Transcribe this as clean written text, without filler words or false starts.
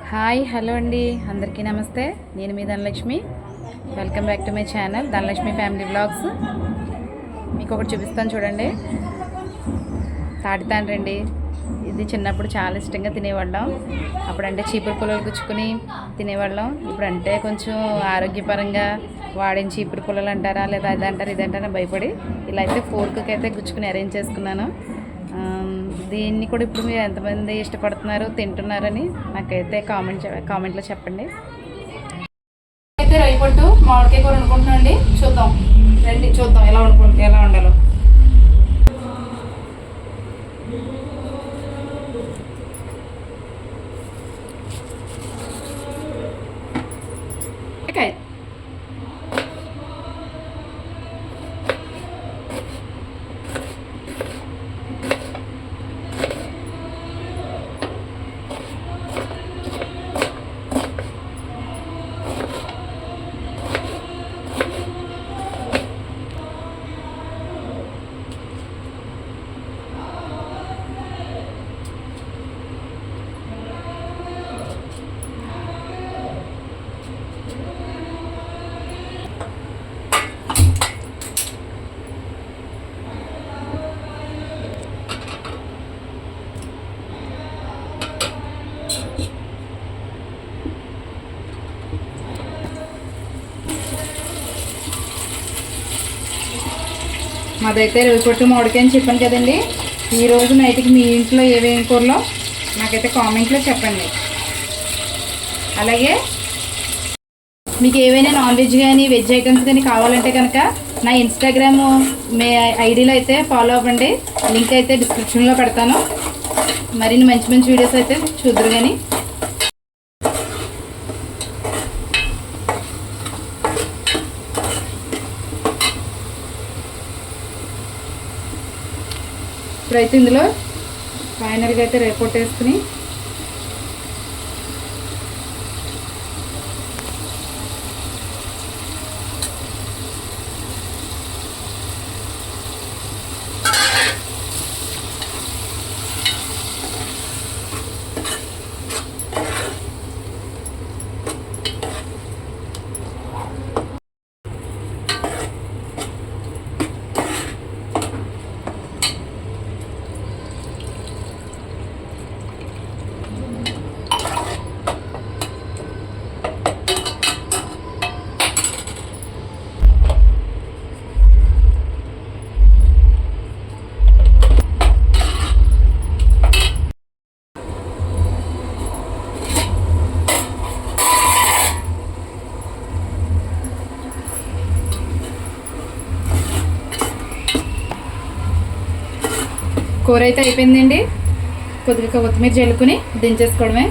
Hi hello అండి, అందరికీ నమస్తే. నేను మీ Dhanalakshmi. Welcome back to my channel Dhanalakshmi family blogs. మీకు ఒకటి చూపిస్తాను చూడండి. తాటితాండ్రండి. ఇది చిన్నప్పుడు చాలా ఇష్టంగా తినేవాళ్ళం. అప్పుడంటే చీపురు పుల్లలు గుచ్చుకుని తినేవాళ్ళం. ఇప్పుడంటే కొంచెం ఆరోగ్యపరంగా వాడిన చీపురు పుల్లలు అంటారా లేదా అది అంటారు ఇది అంటారా భయపడి ఇలా అయితే ఫోర్క్కి అయితే గుచ్చుకుని అరేంజ్ చేసుకున్నాను. దీన్ని కూడా ఇప్పుడు మీరు ఎంతమంది ఇష్టపడుతున్నారు తింటున్నారని నాకైతే కామెంట్లో చెప్పండి. అయితే రైపట్టు మామిడికాయ కూర వండుకుంటున్నాం అండి. చూద్దాం ఎలా వండాలో. ఓకే, మాదైతే రేపొట్టు మామిడికాయ అని చెప్పాను కదండి. ఈరోజు నైట్కి మీ ఇంట్లో ఏమేమి కూరలో నాకైతే కామెంట్లో చెప్పండి. అలాగే మీకు ఏవైనా నాన్ వెజ్ కానీ వెజ్ ఐటమ్స్ కానీ కావాలంటే కనుక నా ఇన్స్టాగ్రామ్ మీ ఐడీలో అయితే ఫాలో అవ్వండి. లింక్ అయితే డిస్క్రిప్షన్లో పెడతాను. మరిన్ని మంచి మంచి వీడియోస్ అయితే చూద్దరు. కానీ ఇప్పుడైతే ఇందులో ఫైనల్గా అయితే రేపొట్టు వేసుకుని కూర అయితే అయిపోయిందండి. కొద్దిగా కొత్తిమీర చల్లుకుని దించేసుకోవడమే.